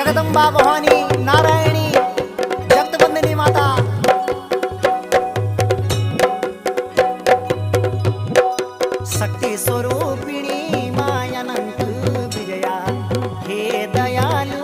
जगदंबा भवानी नारायणी जगदबंदिनी माता शक्ती स्वरूपिणी मायानंत विजया हे दयालु